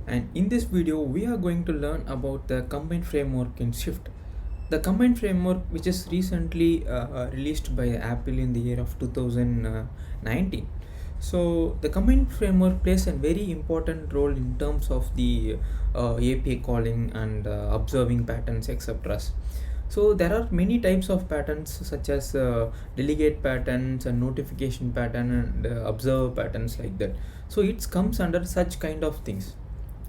And in this video we are going to learn about the combine framework in Shift. The combine framework, which is recently released by Apple in the year of 2019. So the combine framework plays a very important role in terms of the API calling and observing patterns, etc. So there are many types of patterns such as delegate patterns and notification pattern and observer patterns like that. So it comes under such kind of things.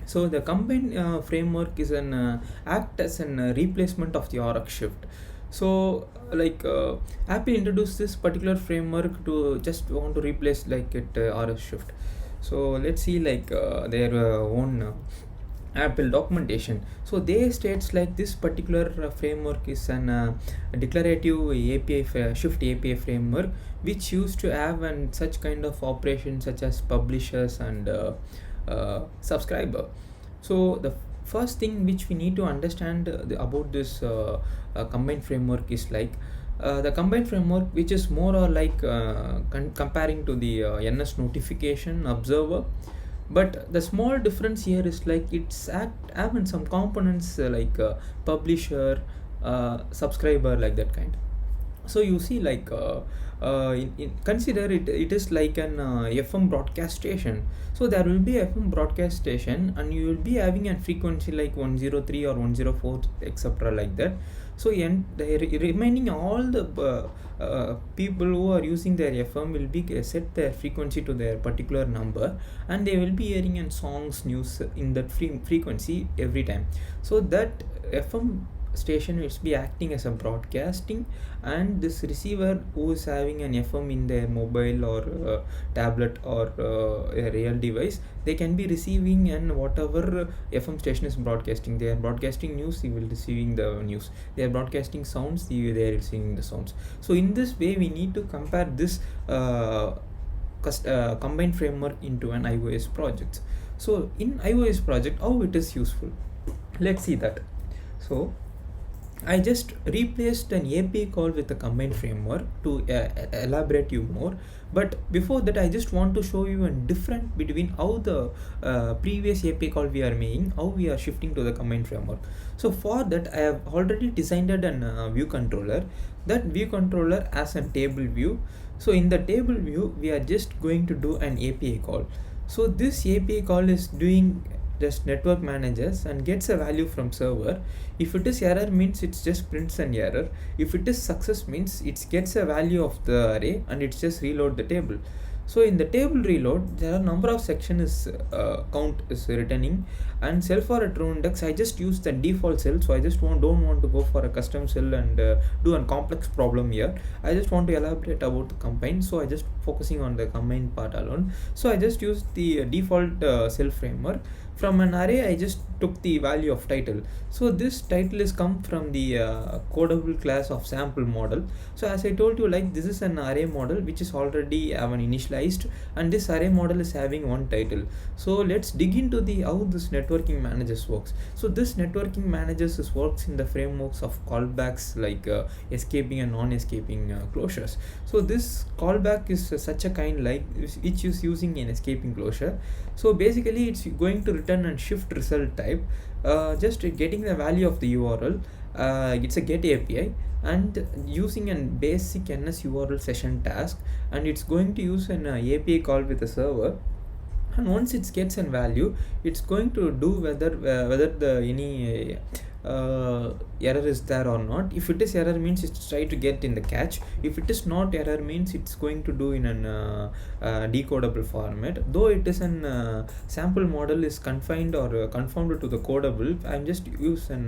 So the combine framework is an act as an replacement of the RX shift. So Apple introduced this particular framework to just want to replace like it RX shift. So let's see their own Apple documentation. So they states like this particular framework is an declarative Shift API framework which used to have and such kind of operations such as publishers and subscriber. So the first thing which we need to understand about this combined framework is the combined framework, which is more or like comparing to the NS notification observer. But the small difference here is like it's having some components publisher, subscriber, like that kind. So you see consider it is like an FM broadcast station. So there will be FM broadcast station and you will be having a frequency like 103 or 104, etc., like that. So the remaining all the people who are using their FM will be set their frequency to their particular number, and they will be hearing in songs news in that frequency every time. So that FM station will be acting as a broadcasting, and this receiver who is having an FM in their mobile or tablet or a real device, they can be receiving, and whatever FM station is broadcasting, they are broadcasting news, they will receiving the news. They are broadcasting sounds, they are receiving the sounds. So in this way we need to compare this combined framework into an iOS project. So in iOS project, how it is useful, let's see that. So I just replaced an API call with a combined framework to elaborate you more. But before that, I just want to show you a difference between how the previous API call we are making, how we are shifting to the combined framework. So for that, I have already designed an view controller. That view controller as a table view. So in the table view, we are just going to do an API call. So this API call is doing just network managers and gets a value from server. If it is error means it just prints an error. If it is success means it gets a value of the array and it just reload the table. So in the table reload, there are number of sections count is returning, and cell for a true index I just use the default cell. So I just don't want to go for a custom cell and do a complex problem here. I just want to elaborate about the combine, so I just focusing on the combine part alone. So I just use the default cell framework. From an array I just took the value of title. So this title is come from the codable class of sample model. So as I told you, like this is an array model which is already have an initialized, and this array model is having one title. So let's dig into the how this networking managers works. So this networking managers works in the frameworks of callbacks like escaping and non-escaping closures. So this callback is such a kind like which is using an escaping closure. So basically it's going to return and shift result type, just getting the value of the URL. It's a get API and using a basic NS URL session task, and it's going to use an API call with the server. And once it gets a value, it's going to do whether the any error is there or not. If it is error means it's try to get in the cache. If it is not error means it's going to do in an decodable format. Though it is an sample model is confined or confounded to the codable, I'm just use an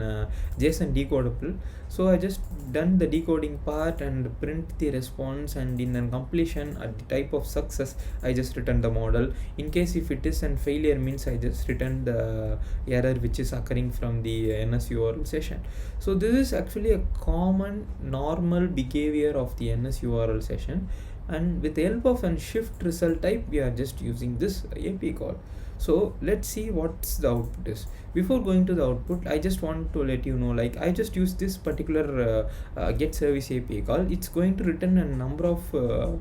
JSON decodable. So I just done the decoding part and print the response, and in a completion at the type of success I just return the model. In case if it is an failure means I just return the error which is occurring from the NS URL session. So this is actually a common normal behavior of the NS URL session, and with the help of a shift result type we are just using this API call. So let's see what's the output is. Before going to the output, I just want to let you know, like I just use this particular get service API call. It's going to return a number of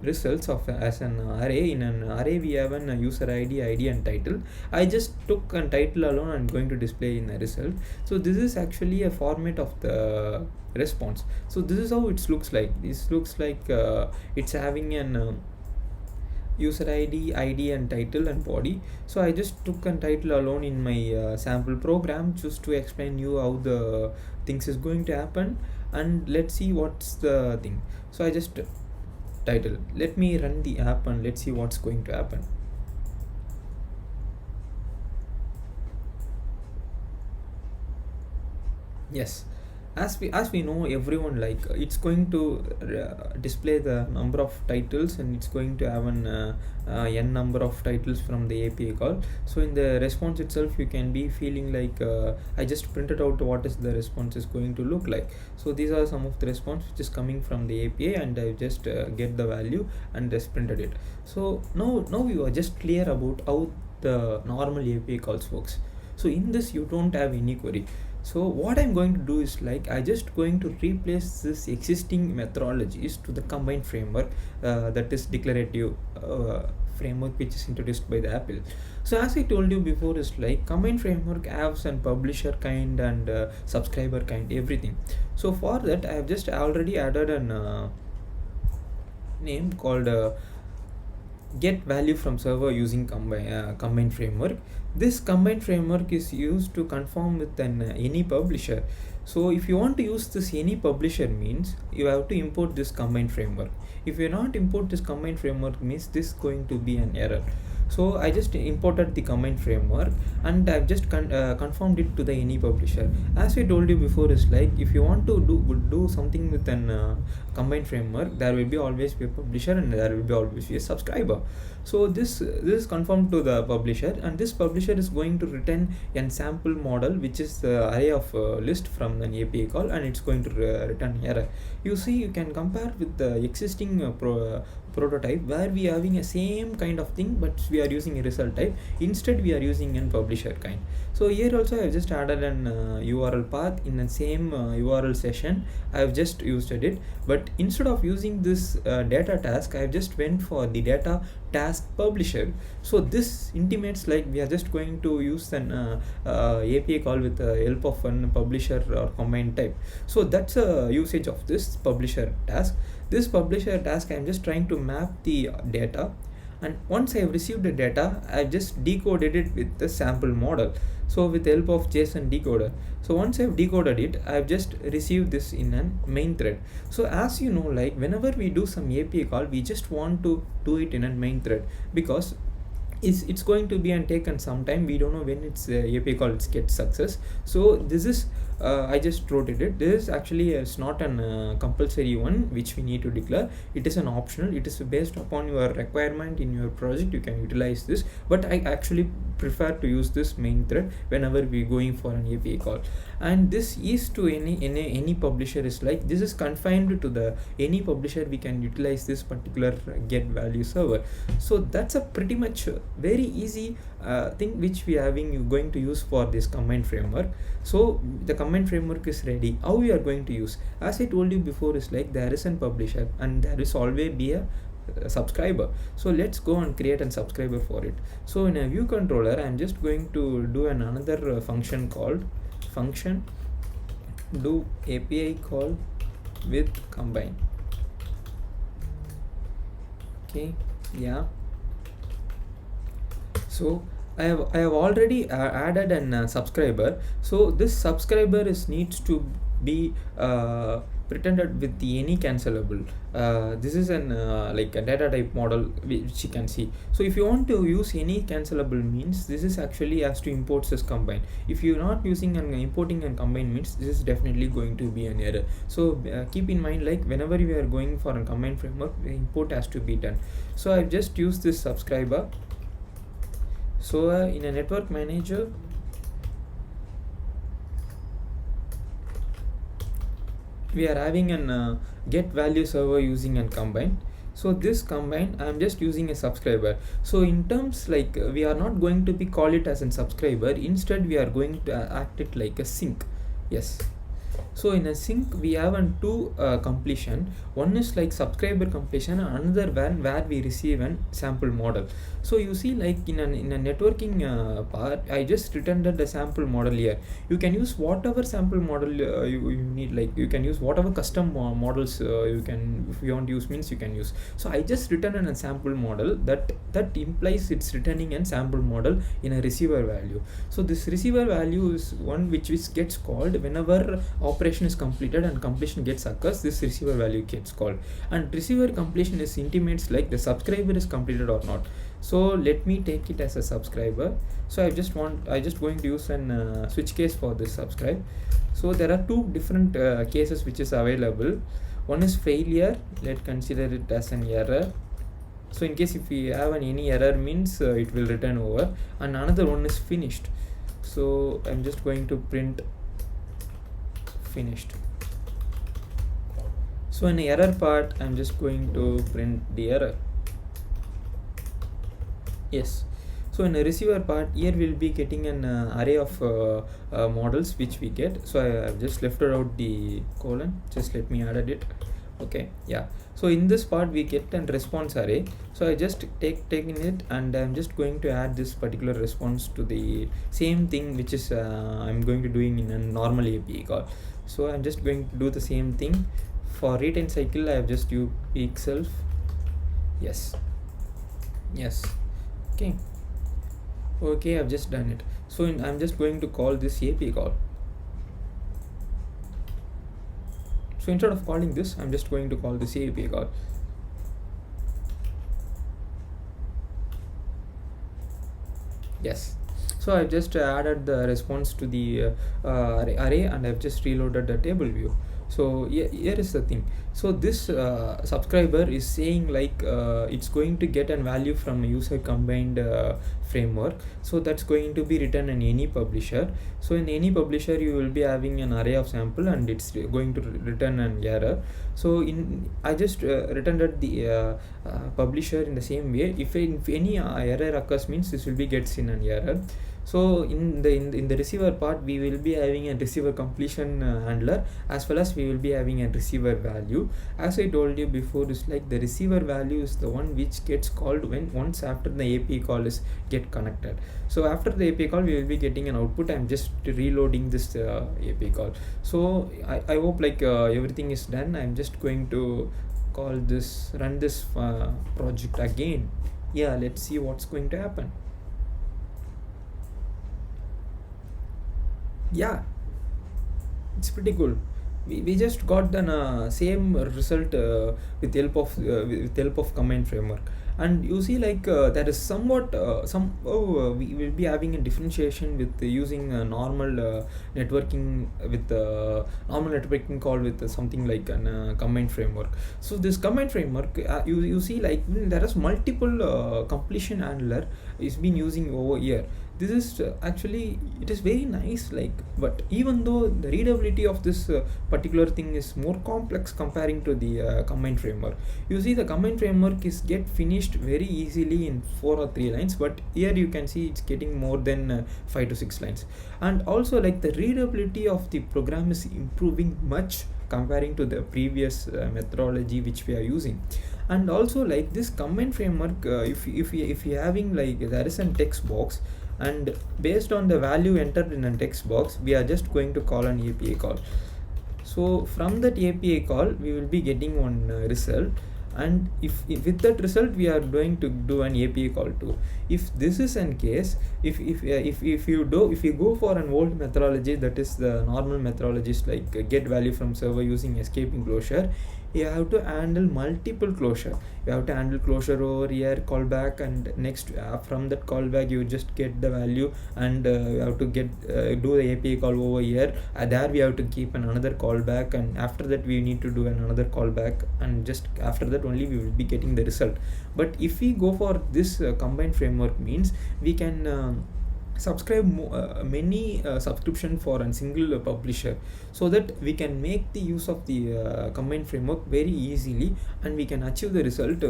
results of as an array. In an array we have an user ID and title. I just took a title alone and going to display in a result. So this is actually a format of the response. So this is how it looks like. This looks like it's having an user ID and title and body. So I just took a title alone in my sample program just to explain you how the things is going to happen. And let's see what's the thing. So I just title, let me run the app and let's see what's going to happen. Yes, as we know, everyone, like it's going to display the number of titles, and it's going to have an n number of titles from the API call. So in the response itself you can be feeling like I just printed out what is the response is going to look like. So these are some of the response which is coming from the API, and I just get the value and just printed it. So now you are just clear about how the normal API calls works. So in this you don't have any query. So what I'm going to do is, like, I just going to replace this existing methodologies to the combined framework, that is declarative framework which is introduced by the Apple. So as I told you before, is like combined framework apps and publisher kind and subscriber kind, everything. So for that I have just already added an name called get value from server using combined framework. This combined framework is used to conform with an any publisher. So if you want to use this any publisher means you have to import this combined framework. If you not import this combined framework means this going to be an error. So I just imported the combined framework and I've just confirmed it to the any publisher. As I told you before, is like if you want to do something with an combined framework, there will be always be a publisher and there will be always be a subscriber. So this is confirmed to the publisher, and this publisher is going to return a sample model which is the array of list from an API call, and it's going to return error. You see, you can compare with the existing prototype where we are having a same kind of thing, but we are using a result type. Instead we are using an publisher kind. So here also I have just added an URL path in the same URL session. I have just used it, but instead of using this data task, I have just went for the data task publisher. So this intimates like we are just going to use an API call with the help of an publisher or combined type. So that's a usage of this publisher task. This publisher task, I'm just trying to map the data, and once I have received the data, I've just decoded it with the sample model. So with the help of JSON decoder. So once I've decoded it, I've just received this in a main thread. So as you know, like whenever we do some API call, we just want to do it in a main thread, because it's going to be and taken some time. We don't know when it's API call gets success. So this is I just wrote it. This is actually it's not an compulsory one which we need to declare. It is an optional. It is based upon your requirement in your project. You can utilize this, but I actually prefer to use this main thread whenever we going for an API call. And this is to any publisher. Is like this is confined to the any publisher. We can utilize this particular get value server. So that's a pretty much very easy thing which we are going to use for this combined framework. So the combined framework is ready. How we are going to use, as I told you before, is like there is a publisher and there is always be a subscriber. So let's go and create a subscriber for it. So in a view controller, I'm just going to do another function called function do API call with combine. Okay, yeah. So I have already added an subscriber. So this subscriber needs to be pretended with the any cancelable. This is an like a data type model which you can see. So if you want to use any cancelable means, this is actually has to import this combine. If you're not using and importing and combine means, this is definitely going to be an error. So keep in mind, like whenever you are going for a combine framework, the import has to be done. So I've just used this subscriber. So in a network manager, we are having an get value server using and combine. So this combine, I'm just using a subscriber. So in terms like we are not going to be call it as a subscriber, instead we are going to act it like a sync. Yes. So in a sync we have two completion. One is like subscriber completion, and another one where we receive an sample model. So you see, like in a networking part, I just returned the sample model here. You can use whatever sample model you need. Like you can use whatever custom models you can, if you want to use means you can use. So I just returned a sample model that implies it's returning a sample model in a receiver value. So this receiver value is one which gets called whenever operation is completed and completion gets occurs. This receiver value gets called, and receiver completion is intimates like the subscriber is completed or not. So let me take it as a subscriber. So I just going to use an switch case for this subscribe. So there are two different cases which is available. One is failure, let's consider it as an error. So in case if we have any error means it will return over, and another one is finished. So I'm just going to print finished. So in the error part, I'm just going to print the error. Yes. So in the receiver part, here we'll be getting an array of models which we get. So I have just left out the colon. Just let me add it. Okay. Yeah. So in this part we get an response array. So I just taking it, and I'm just going to add this particular response to the same thing which is I'm going to doing in a normal API call. So I'm just going to do the same thing for retain cycle. I have just used peak self. Yes. Okay, I've just done it. So I'm just going to call this API call. So instead of calling this, I'm just going to call this API call. Yes. So I just added the response to the array, and I've just reloaded the table view. So here is the thing. So this subscriber is saying like it's going to get a value from a user combined framework. So that's going to be written in any publisher. So in any publisher you will be having an array of sample, and it's going to return an error. So I just returned the publisher in the same way. If any error occurs means this will be gets in an error. So in the receiver part, we will be having a receiver completion handler, as well as we will be having a receiver value. As I told you before, it's like the receiver value is the one which gets called once after the API call is get connected. So after the API call, we will be getting an output. I'm just reloading this API call. So I hope like everything is done. I'm just going to run this project again. Yeah, let's see what's going to happen. Yeah, it's pretty cool. We just got the same result with help of command framework. And you see like there is somewhat we will be having a differentiation with using normal networking with normal networking call with something like an command framework. So this command framework, you see like there is multiple completion handler is been using over here. This is actually it is very nice, like, but even though the readability of this particular thing is more complex comparing to the command framework, you see the command framework is get finished very easily in 4 or 3 lines, but here you can see it's getting more than 5 to 6 lines. And also like the readability of the program is improving much comparing to the previous methodology which we are using. And also like this command framework, if you having like there is a text box, and based on the value entered in a text box, we are just going to call an API call. So from that API call we will be getting one result, and if with that result we are going to do an API call too. If this is an case, if you go for an old methodology, that is the normal methodologies like get value from server using escaping closure, you have to handle multiple closure. You have to handle closure over here, callback, and next from that callback you just get the value, and you have to get do the API call over here. There we have to keep another callback, and after that we need to do another callback, and just after that only we will be getting the result. But if we go for this combined framework means we can subscribe many subscription for a single publisher, so that we can make the use of the combined framework very easily, and we can achieve the result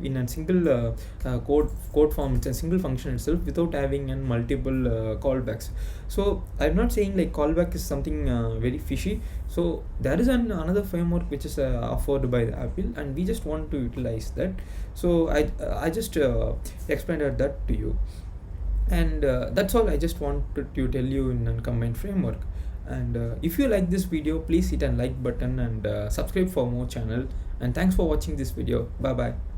in a single code form. It's a single function itself without having an multiple callbacks. So I'm not saying like callback is something very fishy. So there is another framework which is offered by the Apple, and we just want to utilize that. So I just explained that to you, and that's all I just wanted to tell you in a combined framework. And if you like this video, please hit a like button and subscribe for more channel. And thanks for watching this video. Bye bye.